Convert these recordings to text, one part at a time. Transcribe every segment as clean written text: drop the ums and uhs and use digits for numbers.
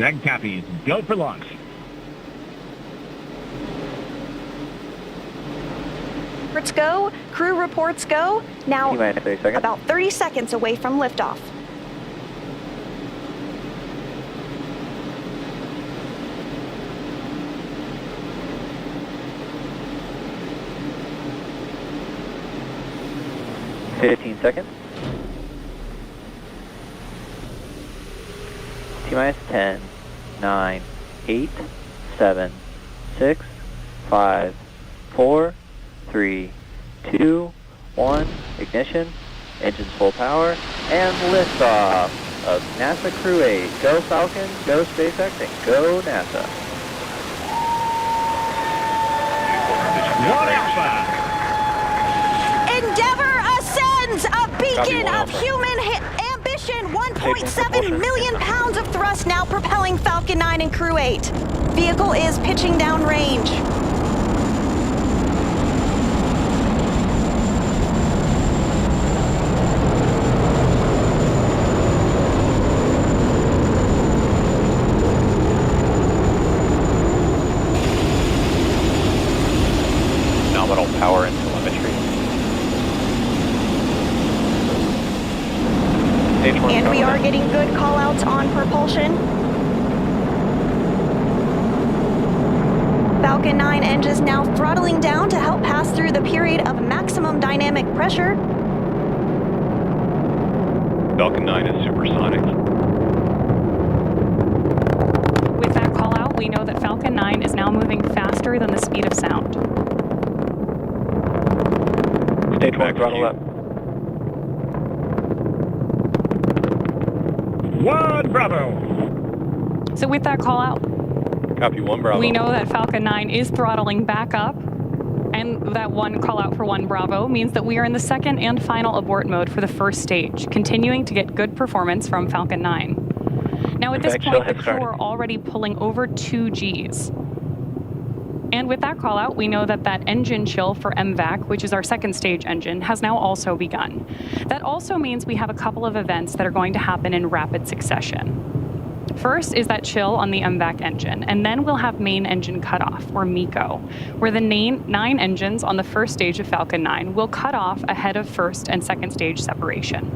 Drag copies. Go for launch. Reports go. Crew reports go. Now about 30 seconds away from liftoff. -15 seconds. T-minus 10, 9, 8, 7, 6, 5, 4, 3, 2, 1, ignition, engines full power, and liftoff of NASA Crew-8. Go Falcon, go SpaceX, and go NASA. One Alpha. Endeavour ascends, a beacon of human ambition. 1.7 million pounds of thrust now propelling Falcon 9 and Crew-8. Vehicle is pitching down range. Nominal power and telemetry. And we are getting good call-outs on propulsion. Falcon 9 engines now throttling down to help pass through the period of maximum dynamic pressure. Falcon 9 is supersonic. With that call-out, we know that Falcon 9 is now moving faster than the speed of sound. Stage 1, throttle up. 1 Bravo. So with that call out, Copy 1 Bravo. we know that Falcon 9 is throttling back up, and that one call out for 1 Bravo means that we are in the second and final abort mode for the first stage, continuing to get good performance from Falcon 9. Now at this point, the crew are already pulling over 2 Gs. And with that call out, we know that that engine chill for MVAC, which is our second stage engine, has now also begun. That also means we have a couple of events that are going to happen in rapid succession. First is that chill on the MVAC engine, and then we'll have main engine cutoff, or MECO, where the 9 engines on the first stage of Falcon 9 will cut off ahead of first and second stage separation.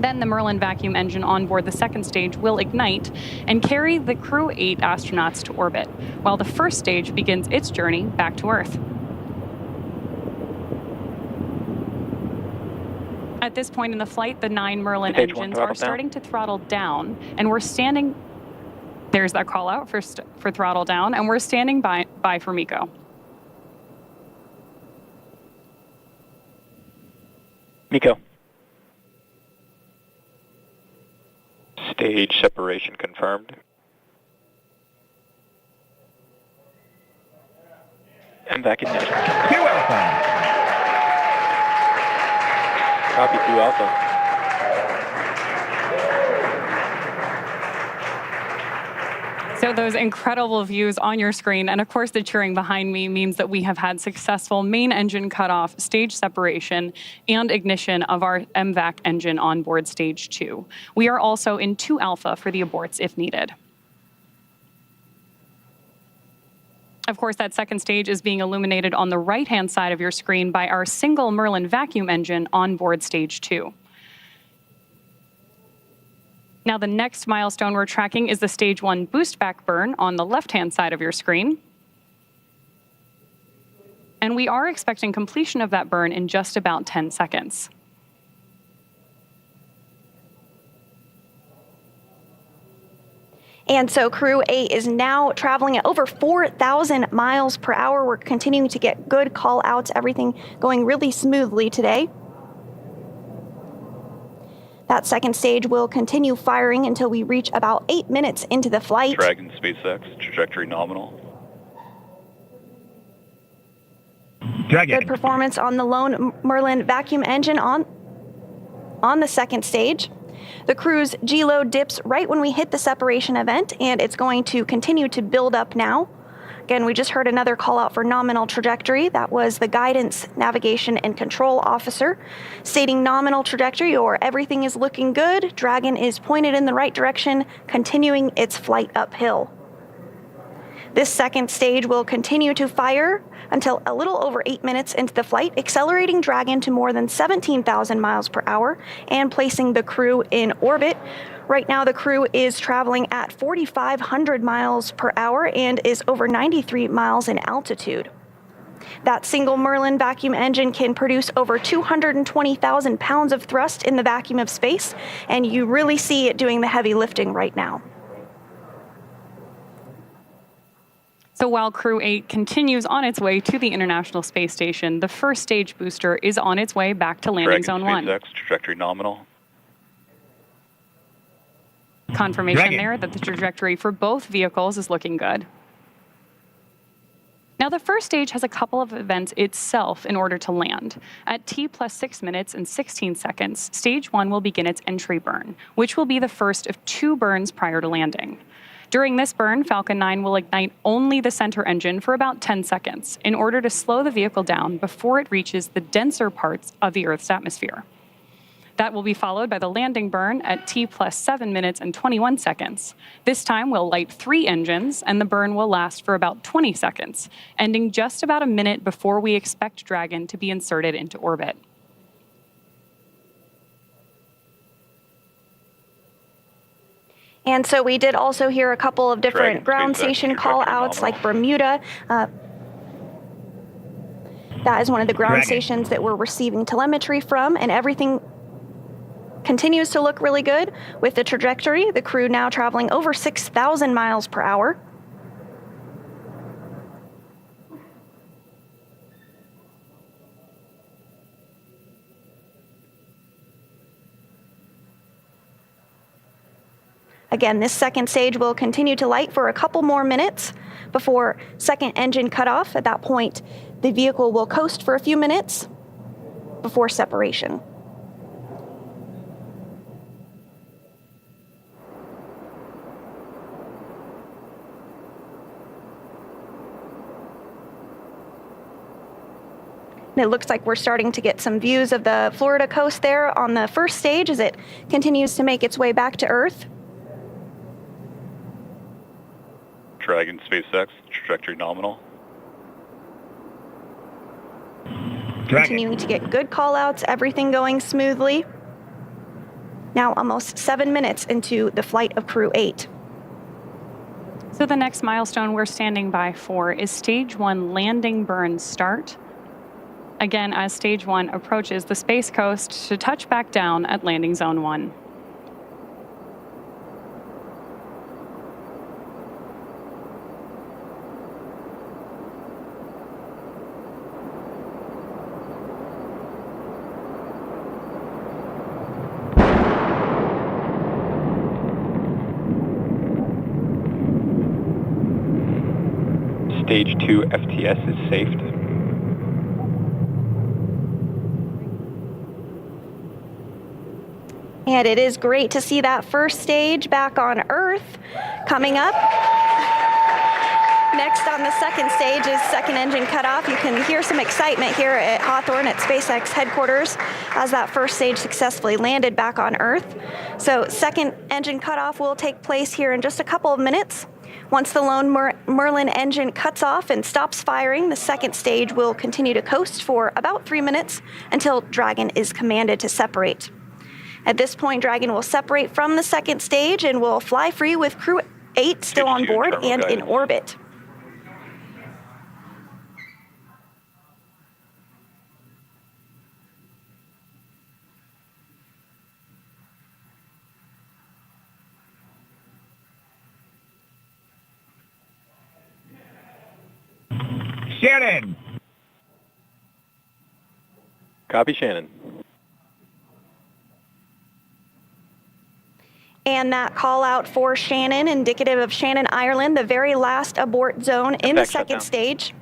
Then the Merlin vacuum engine on board the second stage will ignite and carry the Crew-8 astronauts to orbit, while the first stage begins its journey back to Earth. At this point in the flight, the 9 Merlin engines are starting to throttle down, and we're standing... There's that call out for throttle down, and we're standing by for MECO. MECO. Stage separation confirmed. MVAC ignition. 2 Alpha. Copy 2 Alpha. So those incredible views on your screen, and of course the cheering behind me, means that we have had successful main engine cutoff, stage separation, and ignition of our MVAC engine on board stage 2. We are also in 2 Alpha for the aborts if needed. Of course, that second stage is being illuminated on the right-hand side of your screen by our single Merlin vacuum engine on board stage 2. Now, the next milestone we're tracking is the stage 1 boost back burn on the left-hand side of your screen. And we are expecting completion of that burn in just about 10 seconds. And so Crew-8 is now traveling at over 4,000 miles per hour. We're continuing to get good call outs, everything going really smoothly today. That second stage will continue firing until we reach about 8 minutes into the flight. Dragon SpaceX, trajectory nominal. Dragon. Good performance on the lone Merlin vacuum engine on the second stage. The crew's G-load dips right when we hit the separation event, and it's going to continue to build up now. Again, we just heard another call out for nominal trajectory. That was the guidance, navigation, and control officer stating nominal trajectory, or everything is looking good. Dragon is pointed in the right direction, continuing its flight uphill. This second stage will continue to fire until a little over 8 minutes into the flight, accelerating Dragon to more than 17,000 miles per hour and placing the crew in orbit. Right now, the crew is traveling at 4,500 miles per hour and is over 93 miles in altitude. That single Merlin vacuum engine can produce over 220,000 pounds of thrust in the vacuum of space, and you really see it doing the heavy lifting right now. So while Crew-8 continues on its way to the International Space Station, the first stage booster is on its way back to landing zone 1. SpaceX, trajectory nominal. Confirmation Dragon. there that the trajectory for both vehicles is looking good. Now, the first stage has a couple of events itself in order to land. At T plus 6 minutes and 16 seconds, stage 1 will begin its entry burn, which will be the first of 2 burns prior to landing. During this burn, Falcon 9 will ignite only the center engine for about 10 seconds in order to slow the vehicle down before it reaches the denser parts of the Earth's atmosphere. That will be followed by the landing burn at T plus 7 minutes and 21 seconds. This time we'll light 3 engines, and the burn will last for about 20 seconds, ending just about a minute before we expect Dragon to be inserted into orbit. And so we did also hear a couple of different Dragon, ground SpaceX, station trajectory call-outs nominal. like Bermuda. That is one of the ground Dragon. stations that we're receiving telemetry from, and everything continues to look really good with the trajectory. The crew now traveling over 6,000 miles per hour. Again, this second stage will continue to light for a couple more minutes before second engine cutoff. At that point, the vehicle will coast for a few minutes before separation. And it looks like we're starting to get some views of the Florida coast there on the first stage as it continues to make its way back to Earth. Dragon, SpaceX, trajectory nominal. Continuing to get good call-outs, everything going smoothly. Now almost 7 minutes into the flight of Crew-8. So the next milestone we're standing by for is stage 1 landing burn start. Again, as stage 1 approaches the Space Coast to touch back down at landing zone 1. Stage 2 FTS is safed. And it is great to see that first stage back on Earth. Coming up, next on the second stage is second engine cutoff. You can hear some excitement here at Hawthorne at SpaceX headquarters as that first stage successfully landed back on Earth. So second engine cutoff will take place here in just a couple of minutes. Once the lone Merlin engine cuts off and stops firing, the second stage will continue to coast for about 3 minutes until Dragon is commanded to separate. At this point, Dragon will separate from the second stage and will fly free with Crew-8 still on board and in orbit. Shannon! Copy, Shannon. And that call out for Shannon, indicative of Shannon, Ireland, the very last abort zone in the second stage.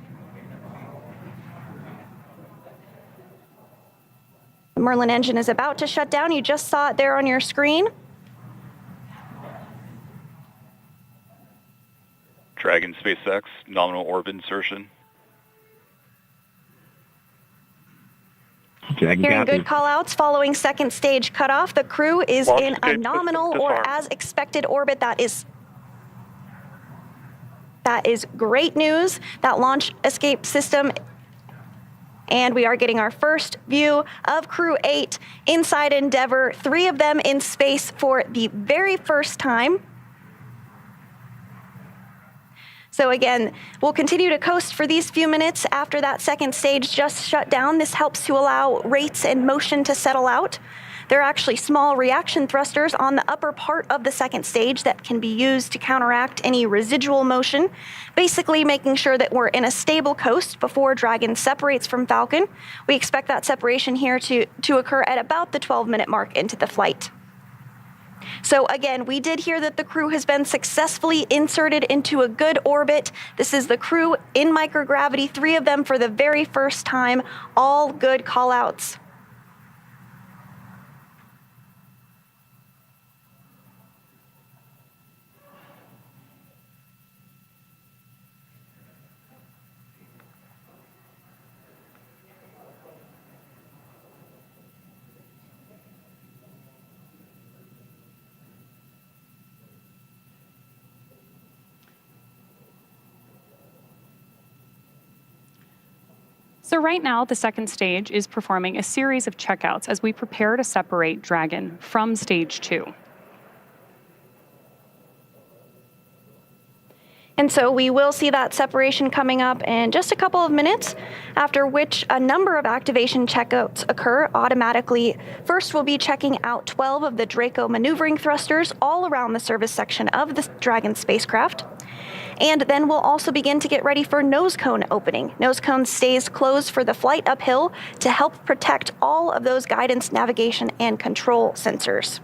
The Merlin engine is about to shut down. You just saw it there on your screen. Dragon SpaceX, nominal orbit insertion. Hearing good callouts following second stage cutoff. The crew is Launch in a stage nominal system or disarmed. as expected orbit. That is great news. That launch escape system, and we are getting our first view of Crew-8 inside Endeavour, 3 of them in space for the very first time. So again, we'll continue to coast for these few minutes after that second stage just shut down. This helps to allow rates and motion to settle out. There are actually small reaction thrusters on the upper part of the second stage that can be used to counteract any residual motion, basically making sure that we're in a stable coast before Dragon separates from Falcon. We expect that separation here to occur at about the 12-minute mark into the flight. So again, we did hear that the crew has been successfully inserted into a good orbit. This is the crew in microgravity, 3 of them for the very first time, all good callouts. So right now, the second stage is performing a series of checkouts as we prepare to separate Dragon from stage 2. And so we will see that separation coming up in just a couple of minutes, after which a number of activation checkouts occur automatically. First, we'll be checking out 12 of the Draco maneuvering thrusters all around the service section of the Dragon spacecraft. And then we'll also begin to get ready for nose cone opening. Nose cone stays closed for the flight uphill to help protect all of those guidance, navigation, and control sensors.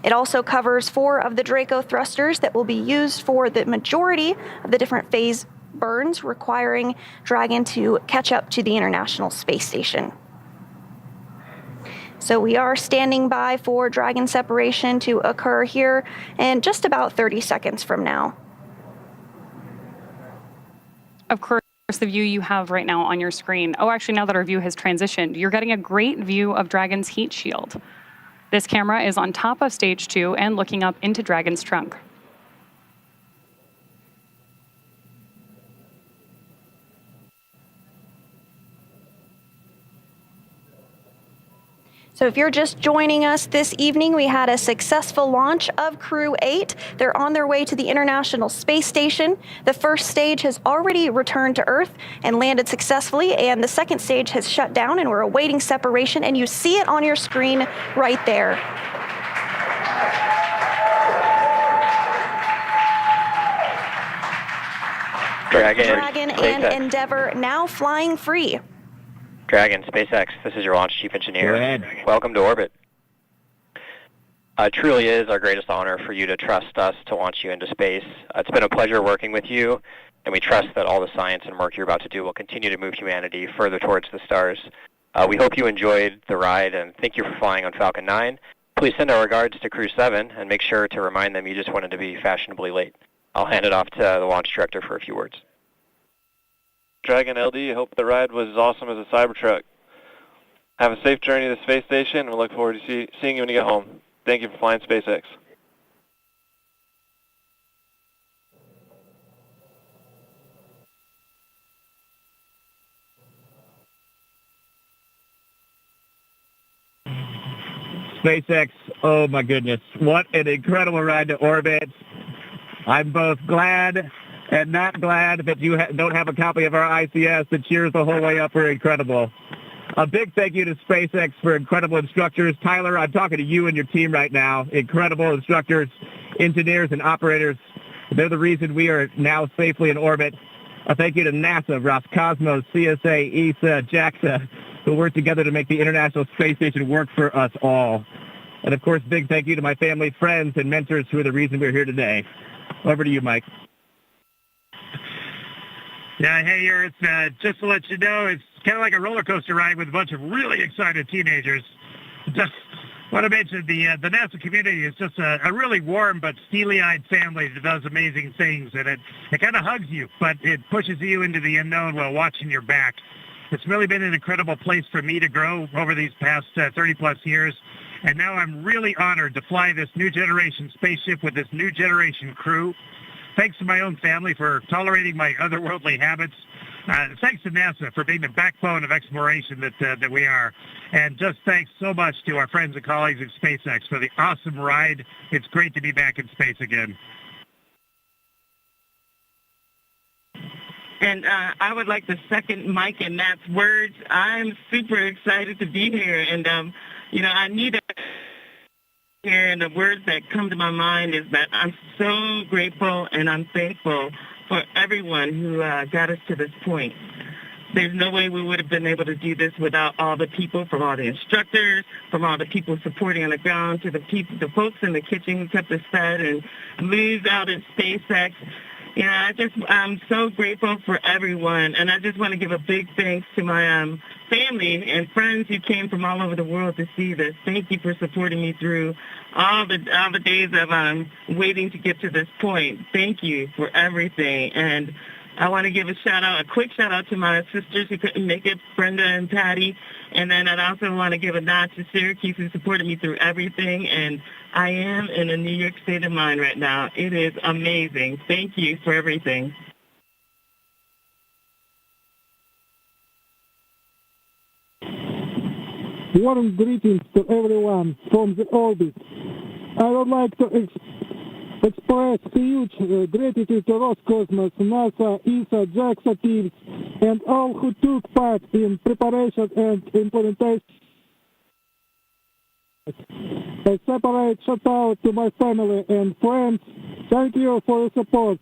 It also covers 4 of the Draco thrusters that will be used for the majority of the different phase burns, requiring Dragon to catch up to the International Space Station. So we are standing by for Dragon separation to occur here in just about 30 seconds from now. Of course, the view you have right now on your screen. Oh, actually, now that our view has transitioned, you're getting a great view of Dragon's heat shield. This camera is on top of stage 2 and looking up into Dragon's trunk. So if you're just joining us this evening, we had a successful launch of Crew-8. They're on their way to the International Space Station. The first stage has already returned to Earth and landed successfully, and the second stage has shut down, and we're awaiting separation, and you see it on your screen right there. Dragon and Endeavour now flying free. Dragon, SpaceX, this is your launch chief engineer. Go ahead. Welcome to orbit. It truly is our greatest honor for you to trust us to launch you into space. It's been a pleasure working with you, and we trust that all the science and work you're about to do will continue to move humanity further towards the stars. We hope you enjoyed the ride, and thank you for flying on Falcon 9. Please send our regards to Crew 7, and make sure to remind them you just wanted to be fashionably late. I'll hand it off to the launch director for a few words. Dragon LD, hope the ride was as awesome as a Cybertruck. Have a safe journey to the space station, and we look forward to seeing you when you get home. Thank you for flying SpaceX. SpaceX, oh my goodness, what an incredible ride to orbit. I'm both glad and not glad that you don't have a copy of our ICS. The cheers the whole way up were incredible. A big thank you to SpaceX for incredible instructors. Tyler, I'm talking to you and your team right now. Incredible instructors, engineers, and operators. They're the reason we are now safely in orbit. A thank you to NASA, Roscosmos, CSA, ESA, JAXA, who worked together to make the International Space Station work for us all. And of course, big thank you to my family, friends, and mentors who are the reason we're here today. Over to you, Mike. Yeah, hey, Earth, just to let you know, it's kind of like a roller coaster ride with a bunch of really excited teenagers. Just want to mention the NASA community is just a really warm but steely-eyed family that does amazing things, and it kind of hugs you, but it pushes you into the unknown while watching your back. It's really been an incredible place for me to grow over these past 30-plus years, and now I'm really honored to fly this new generation spaceship with this new generation crew. Thanks to my own family for tolerating my otherworldly habits. Thanks to NASA for being the backbone of exploration that we are. And just thanks so much to our friends and colleagues at SpaceX for the awesome ride. It's great to be back in space again. And I would like to second Mike and Matt's words. I'm super excited to be here. And, I need to hear, and the words that come to my mind is that I'm so grateful and I'm thankful for everyone who got us to this point. There's no way we would have been able to do this without all the people, from all the instructors, from all the people supporting on the ground, to the folks in the kitchen who kept us fed, and Lou's out at SpaceX. I'm so grateful for everyone, and I just want to give a big thanks to my family and friends who came from all over the world to see this. Thank you for supporting me through all the days of waiting to get to this point. Thank you for everything, and I want to give a quick shout out to my sisters who couldn't make it, Brenda and Patty, and then I also want to give a nod to Syracuse who supported me through everything, and I am in a New York state of mind right now. It is amazing. Thank you for everything. Warm greetings to everyone from the orbit. I would like to express huge gratitude to Roscosmos, NASA, ESA, JAXA teams, and all who took part in preparation and implementation. A separate shout out to my family and friends. Thank you for your support.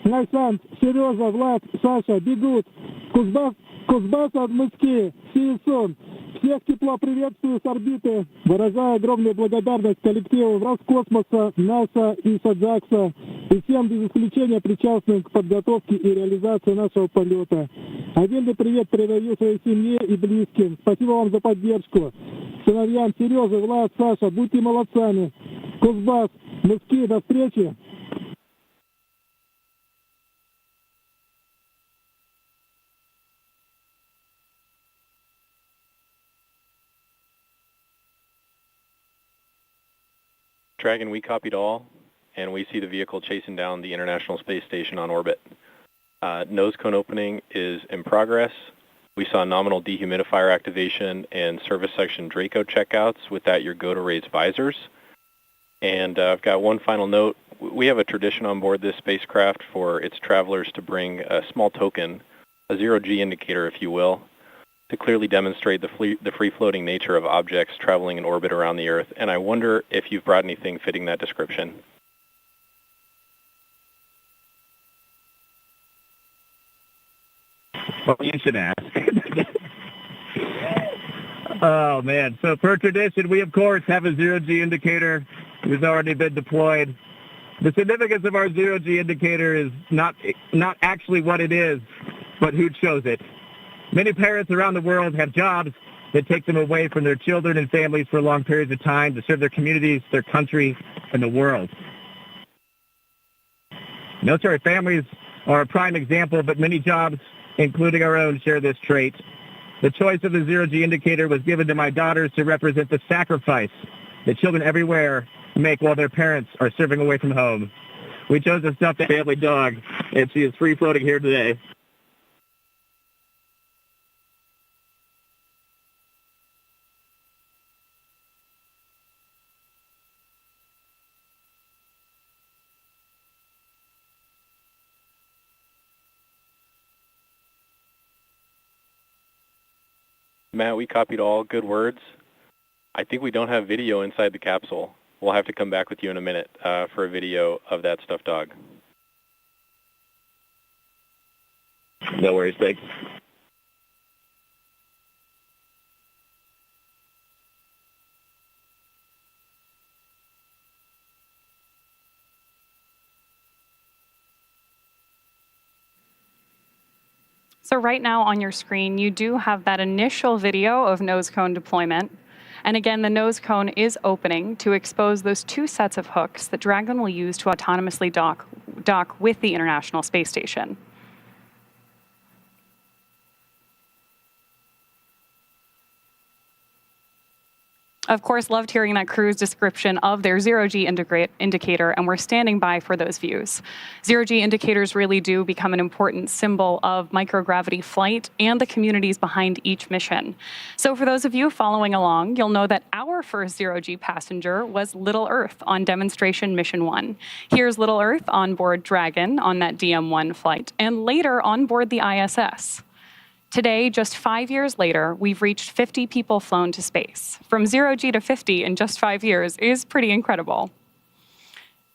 My sons, Serежа, Vlad, Sasha, be good. Кузбасс от Москвы. See you soon. Всех тепло приветствую с орбиты. Выражаю огромную благодарность коллективу Роскосмоса, НАСА, ИСА, JAXA и всем без исключения причастным к подготовке и реализации нашего полета. Отдельный привет передаю своей семье и близким. Спасибо вам за поддержку. Сыновьям Сережа, Влад, Саша, будьте молодцами. Кузбасс, Москве, до встречи. Dragon, we copied all, and we see the vehicle chasing down the International Space Station on orbit. Nose cone opening is in progress. We saw nominal dehumidifier activation and service section Draco checkouts. With that, your go to raise visors. And I've got one final note. We have a tradition on board this spacecraft for its travelers to bring a small token, a zero-G indicator, if you will, to clearly demonstrate the free-floating nature of objects traveling in orbit around the Earth. And I wonder if you've brought anything fitting that description. Well, you should ask. Oh, man. So per tradition, we, of course, have a zero-G indicator. It's already been deployed. The significance of our zero-G indicator is not actually what it is, but who chose it. Many parents around the world have jobs that take them away from their children and families for long periods of time to serve their communities, their country, and the world. Military families are a prime example, but many jobs, including our own, share this trait. The choice of the zero-G indicator was given to my daughters to represent the sacrifice that children everywhere make while their parents are serving away from home. We chose to stuff the family dog, and she is free-floating here today. Matt, we copied all. Good words. I think we don't have video inside the capsule. We'll have to come back with you in a minute for a video of that stuffed dog. No worries, thanks. So right now on your screen, you do have that initial video of nose cone deployment. And again, the nose cone is opening to expose those 2 sets of hooks that Dragon will use to autonomously dock with the International Space Station. Of course, loved hearing that crew's description of their zero-G indicator, and we're standing by for those views. Zero-G indicators really do become an important symbol of microgravity flight and the communities behind each mission. So for those of you following along, you'll know that our first zero-G passenger was Little Earth on demonstration mission 1. Here's Little Earth on board Dragon on that DM-1 flight, and later on board the ISS. Today, just 5 years later, we've reached 50 people flown to space. From 0G to 50 in just 5 years is pretty incredible.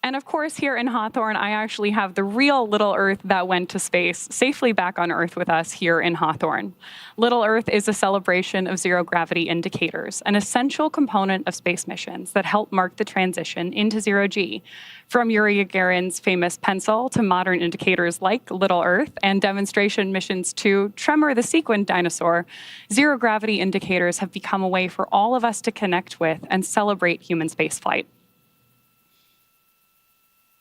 And of course, here in Hawthorne, I actually have the real Little Earth that went to space safely back on Earth with us here in Hawthorne. Little Earth is a celebration of zero-gravity indicators, an essential component of space missions that help mark the transition into zero-G. From Yuri Gagarin's famous pencil to modern indicators like Little Earth and demonstration missions to Tremor the sequin dinosaur, zero-gravity indicators have become a way for all of us to connect with and celebrate human spaceflight.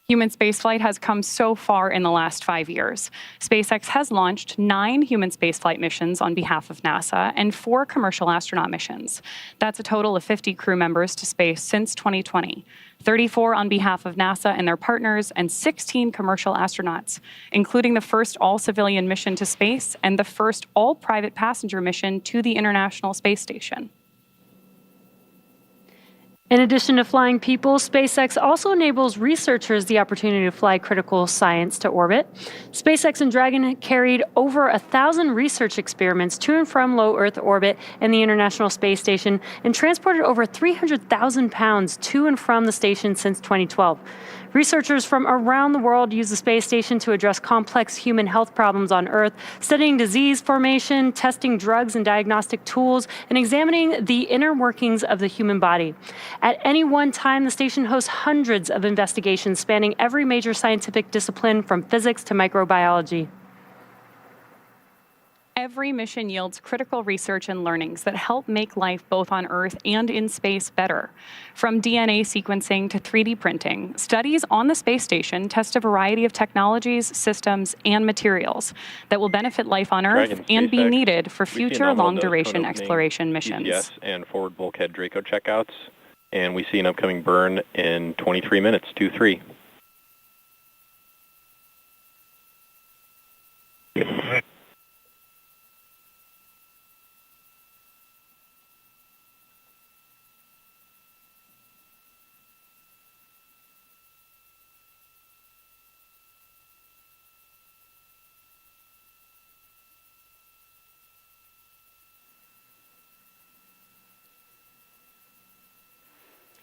Human spaceflight has come so far in the last 5 years. SpaceX has launched 9 human spaceflight missions on behalf of NASA and 4 commercial astronaut missions. That's a total of 50 crew members to space since 2020, 34 on behalf of NASA and their partners, and 16 commercial astronauts, including the first all-civilian mission to space and the first all-private passenger mission to the International Space Station. In addition to flying people, SpaceX also enables researchers the opportunity to fly critical science to orbit. SpaceX and Dragon carried over 1,000 research experiments to and from low Earth orbit and the International Space Station, and transported over 300,000 pounds to and from the station since 2012. Researchers from around the world use the space station to address complex human health problems on Earth, studying disease formation, testing drugs and diagnostic tools, and examining the inner workings of the human body. At any one time, the station hosts hundreds of investigations spanning every major scientific discipline from physics to microbiology. Every mission yields critical research and learnings that help make life both on Earth and in space better. From DNA sequencing to 3D printing, studies on the space station test a variety of technologies, systems, and materials that will benefit life on Earth and be needed for future long-duration exploration missions. Yes, and forward bulkhead Draco checkouts, and we see an upcoming burn in 23 minutes, 2-3.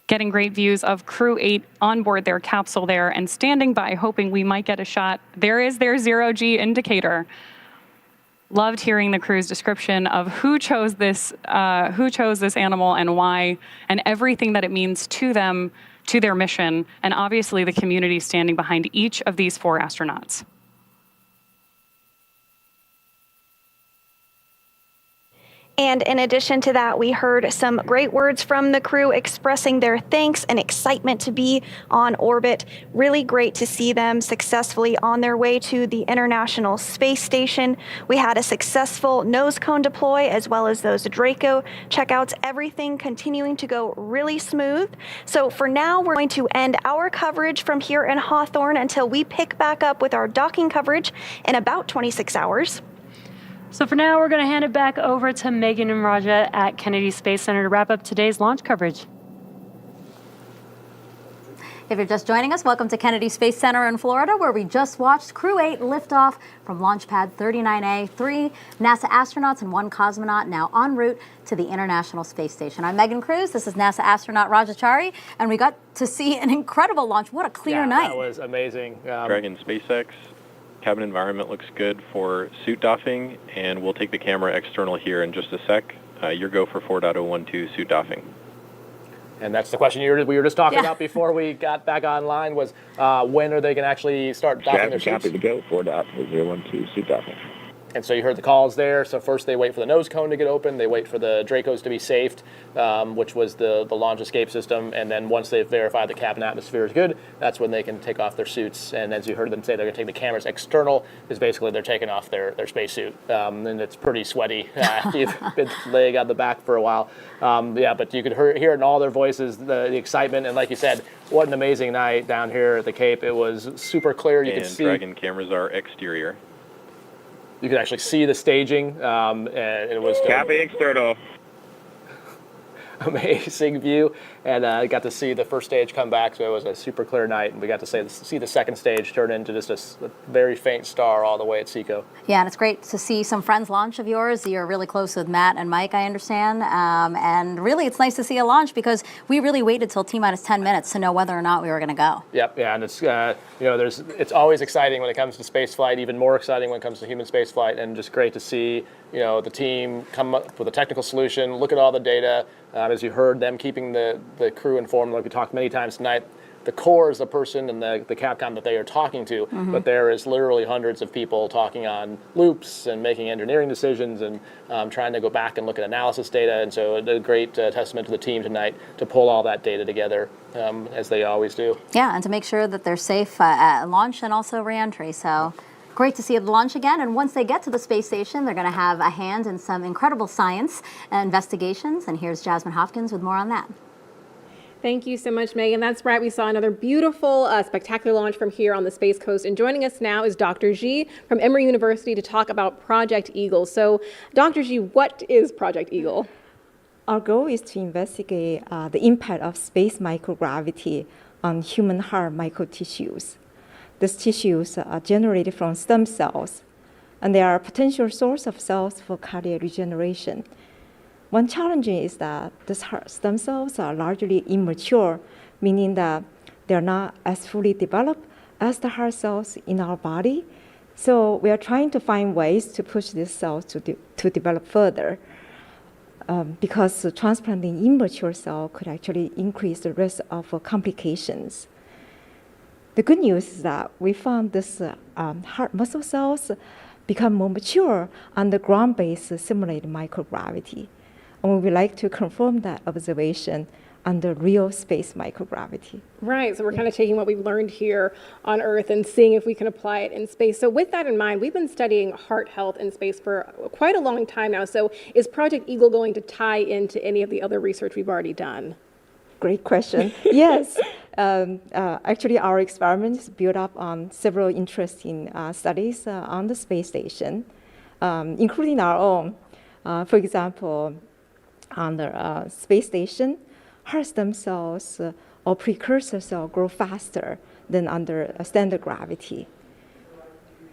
Getting great views of Crew-8 on board their capsule there and standing by hoping we might get a shot. There is their zero-G indicator. Loved hearing the crew's description of who chose this animal and why, and everything that it means to them, to their mission, and obviously the community standing behind each of these 4 astronauts. And in addition to that, we heard some great words from the crew expressing their thanks and excitement to be on orbit. Really great to see them successfully on their way to the International Space Station. We had a successful nose cone deploy as well as those Draco checkouts, everything continuing to go really smooth. So for now, we're going to end our coverage from here in Hawthorne until we pick back up with our docking coverage in about 26 hours. So for now, we're going to hand it back over to Megan and Raja at Kennedy Space Center to wrap up today's launch coverage. If you're just joining us, welcome to Kennedy Space Center in Florida, where we just watched Crew-8 liftoff from Launch Pad 39A. 3 NASA astronauts and 1 cosmonaut now en route to the International Space Station. I'm Megan Cruz. This is NASA astronaut Raja Chari, and we got to see an incredible launch. What a clear night. That was amazing. Dragon SpaceX. Cabin environment looks good for suit doffing, and we'll take the camera external here in just a sec. Your go for 4.012 suit doffing. And that's the question we were just talking about before we got back online was when are they going to actually start doffing their suits? Copy to go, 4.012 suit doffing. And so you heard the calls there. So first they wait for the nose cone to get open. They wait for the Dracos to be safed, which was the launch escape system. And then once they've verified the cabin atmosphere is good, that's when they can take off their suits. And as you heard them say, they're going to take the cameras external, is basically they're taking off their spacesuit. And it's pretty sweaty. You've been laying on the back for a while. But you could hear it in all their voices, the excitement. And like you said, what an amazing night down here at the Cape. It was super clear. You could see. Dragon cameras are exterior. You could actually see the staging, and it was Copy external. Amazing view, and got to see the first stage come back, so it was a super clear night, and we got to see the second stage turn into just a very faint star all the way at Seco. Yeah, and it's great to see some friends launch of yours. You're really close with Matt and Mike, I understand, and really it's nice to see a launch because we really waited till T-minus 10 minutes to know whether or not we were going to go. Yep, yeah, and it's it's always exciting when it comes to space flight, even more exciting when it comes to human space flight, and just great to see the team come up with a technical solution, look at all the data. As you heard them keeping the crew informed, like we talked many times tonight, the core is the person and the Capcom that they are talking to, but there is literally hundreds of people talking on loops and making engineering decisions and trying to go back and look at analysis data. And so a great testament to the team tonight to pull all that data together, as they always do. Yeah, and to make sure that they're safe at launch and also re-entry. So great to see the launch again. And once they get to the space station, they're going to have a hand in some incredible science investigations. And here's Jasmine Hopkins with more on that. Thank you so much, Megan. That's right. We saw another beautiful, spectacular launch from here on the Space Coast. And joining us now is Dr. Ji from Emory University to talk about Project Eagle. So, Dr. Ji, what is Project Eagle? Our goal is to investigate the impact of space microgravity on human heart microtissues. These tissues are generated from stem cells, and they are a potential source of cells for cardiac regeneration. One challenge is that these heart stem cells are largely immature, meaning that they're not as fully developed as the heart cells in our body. So we are trying to find ways to push these cells to develop further, because transplanting immature cells could actually increase the risk of complications. The good news is that we found this heart muscle cells become more mature under ground-based simulated microgravity. And we would like to confirm that observation under real space microgravity. Right, so we're kind of taking what we've learned here on Earth and seeing if we can apply it in space. So with that in mind, we've been studying heart health in space for quite a long time now. So is Project Eagle going to tie into any of the other research we've already done? Great question. Yes. Actually, our experiment is built up on several interesting studies on the space station, including our own. For example, on the space station, heart stem cells or precursor cells grow faster than under standard gravity.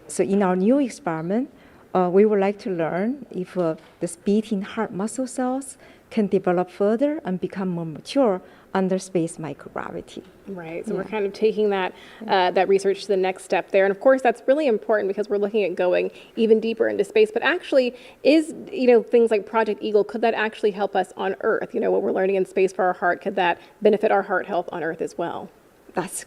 So in our new experiment, we would like to learn if the beating heart muscle cells can develop further and become more mature under space microgravity. Right, so we're kind of taking that that research to the next step there. And of course, that's really important because we're looking at going even deeper into space. But actually, is, things like Project Eagle, could that actually help us on Earth? What we're learning in space for our heart, could that benefit our heart health on Earth as well? That's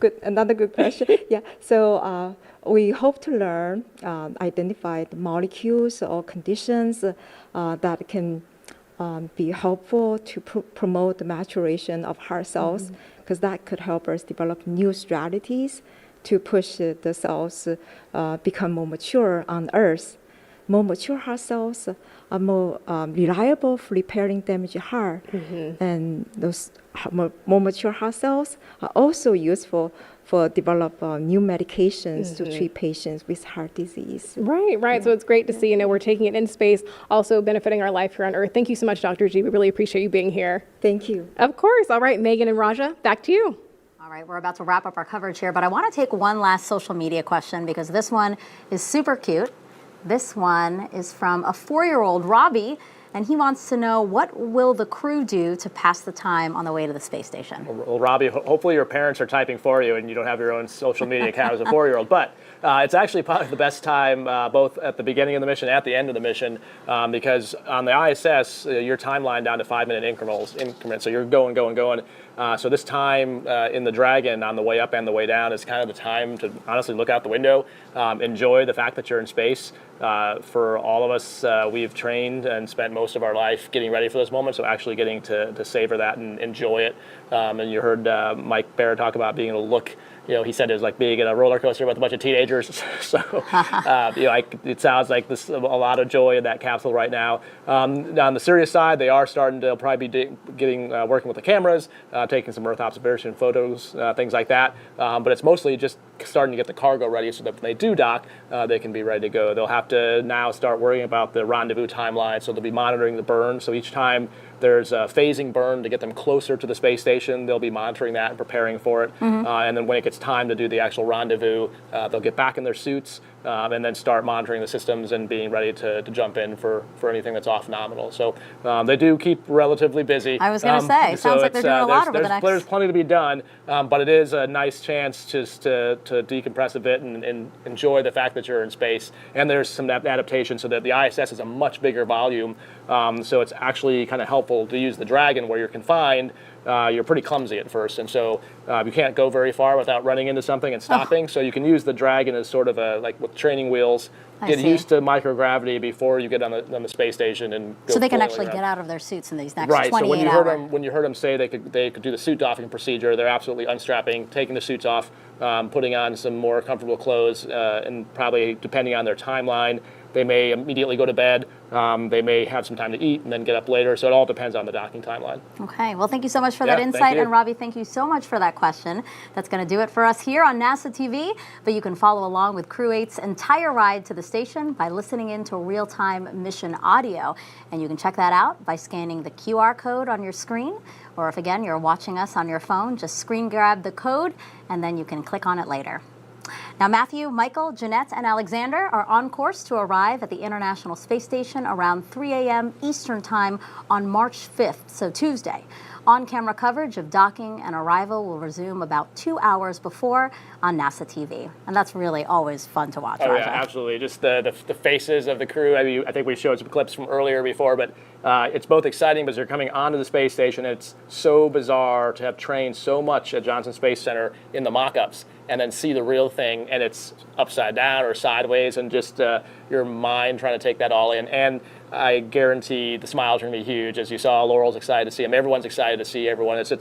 good. Another good question. Yeah, so we hope to learn, identify the molecules or conditions that can be helpful to promote the maturation of heart cells, because that could help us develop new strategies to push the cells become more mature on Earth. More mature heart cells are more reliable for repairing damaged heart, and those more mature heart cells are also useful for develop new medications to treat patients with heart disease. Right. Yeah. So it's great to see, we're taking it in space, also benefiting our life here on Earth. Thank you so much, Dr. Ji. We really appreciate you being here. Thank you. Of course. All right, Megan and Raja, back to you. All right, we're about to wrap up our coverage here, but I want to take one last social media question because this one is super cute. This one is from a 4-year-old, Robbie, and he wants to know, what will the crew do to pass the time on the way to the space station? Well, Robbie, hopefully your parents are typing for you and you don't have your own social media account as a 4-year-old. But it's actually probably the best time, both at the beginning of the mission and at the end of the mission, because on the ISS, your timeline down to 5-minute increments. So you're going. So this time in the Dragon on the way up and the way down is kind of the time to honestly look out the window, enjoy the fact that you're in space. For all of us, we've trained and spent most of our life getting ready for this moment, so actually getting to savor that and enjoy it. And you heard Mike Barrett talk about being able to look. He said it was like being in a roller coaster with a bunch of teenagers. So, it sounds like there's a lot of joy in that capsule right now. On the serious side, they are starting to probably be working with the cameras, taking some Earth observation photos, things like that. But it's mostly just starting to get the cargo ready so that when they do dock, they can be ready to go. They'll have to now start worrying about the rendezvous timeline, so they'll be monitoring the burn. So each time there's a phasing burn to get them closer to the space station, they'll be monitoring that and preparing for it. And then when it gets time to do the actual rendezvous, they'll get back in their suits and then start monitoring the systems and being ready to jump in for anything that's off nominal. So they do keep relatively busy. I was going to say, sounds like they're doing a lot over the next... There's plenty to be done, but it is a nice chance just to decompress a bit and enjoy the fact that you're in space. And there's some adaptation so that the ISS is a much bigger volume, so it's actually kind of helpful to use the Dragon where you're confined. You're pretty clumsy at first, and so you can't go very far without running into something and stopping. So you can use the Dragon as sort of like with training wheels, get used to microgravity before you get on the space station and go. So they can actually get out of their suits in these next 28 hours. Right. So when you heard them say they could do the suit doffing procedure, they're absolutely unstrapping, taking the suits off, putting on some more comfortable clothes, and probably depending on their timeline, they may immediately go to bed. They may have some time to eat and then get up later. So it all depends on the docking timeline. Okay. Well, thank you so much for that insight. And Robbie, thank you so much for that question. That's going to do it for us here on NASA TV. But you can follow along with Crew-8's entire ride to the station by listening in to real-time mission audio. And you can check that out by scanning the QR code on your screen. Or if, again, you're watching us on your phone, just screen grab the code, and then you can click on it later. Now, Matthew, Michael, Jeanette, and Alexander are on course to arrive at the International Space Station around 3 a.m. Eastern Time on March 5th, so Tuesday. On-camera coverage of docking and arrival will resume about 2 hours before on NASA TV. And that's really always fun to watch, Oh, Raja. yeah, absolutely. Just the faces of the crew. I think we showed some clips from earlier before, but it's both exciting because they're coming onto the space station. It's so bizarre to have trained so much at Johnson Space Center in the mock-ups and then see the real thing, and it's upside down or sideways, and just your mind trying to take that all in. And I guarantee the smiles are going to be huge. As you saw, Laurel's excited to see him. Everyone's excited to see everyone. It's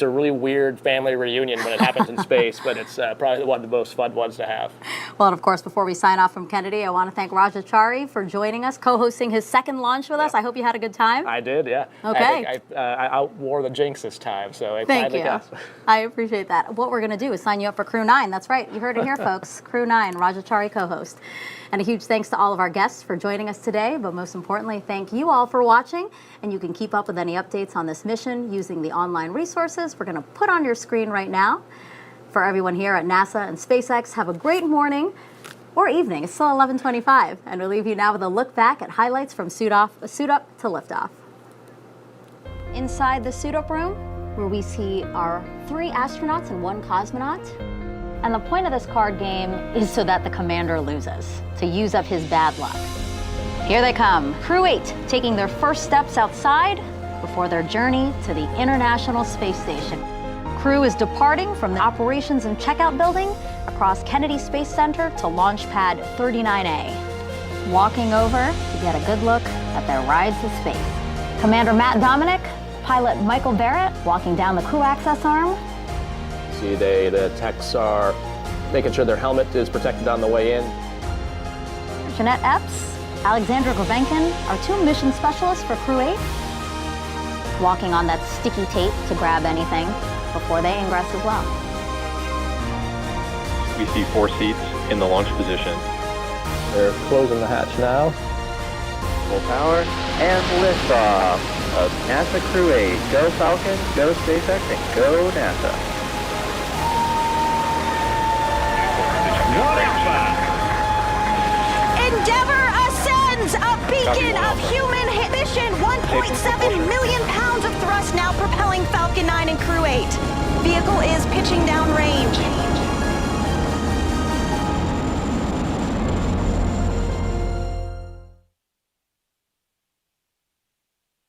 a really weird family reunion when it happens in space, but it's probably one of the most fun ones to have. Well, and of course, before we sign off from Kennedy, I want to thank Rajachari for joining us, co-hosting his second launch with us. I hope you had a good time. I did, yeah. Okay. I outwore the jinx this time, so I Thank finally you. got. I appreciate that. What we're going to do is sign you up for Crew-9. That's right. You heard it here, folks. Crew-9, Rajachari co-host. And a huge thanks to all of our guests for joining us today, but most importantly, thank you all for watching. And you can keep up with any updates on this mission using the online resources we're going to put on your screen right now. For everyone here at NASA and SpaceX, have a great morning or evening. It's still 11:25, and we'll leave you now with a look back at highlights from Suit Up to Liftoff. Inside the Suit Up room, where we see our 3 astronauts and 1 cosmonaut. And the point of this card game is so that the commander loses, to use up his bad luck. Here they come, Crew-8, taking their first steps outside before their journey to the International Space Station. Crew is departing from the Operations and Checkout Building across Kennedy Space Center to Launch Pad 39A, walking over to get a good look at their ride to space. Commander Matt Dominic, pilot Michael Barrett walking down the crew access arm. See, the techs are making sure their helmet is protected on the way in. Jeanette Epps, Alexandra Gravenkin, our 2 mission specialists for Crew-8, walking on that sticky tape to grab anything before they ingress as well. We see 4 seats in the launch position. They're closing the hatch now. Full power and liftoff of NASA Crew-8. Go Falcon, go SpaceX, and go NASA. Endeavour ascends, a beacon of human mission. 1.7 million pounds of thrust now propelling Falcon 9 and Crew-8. Vehicle is pitching down range.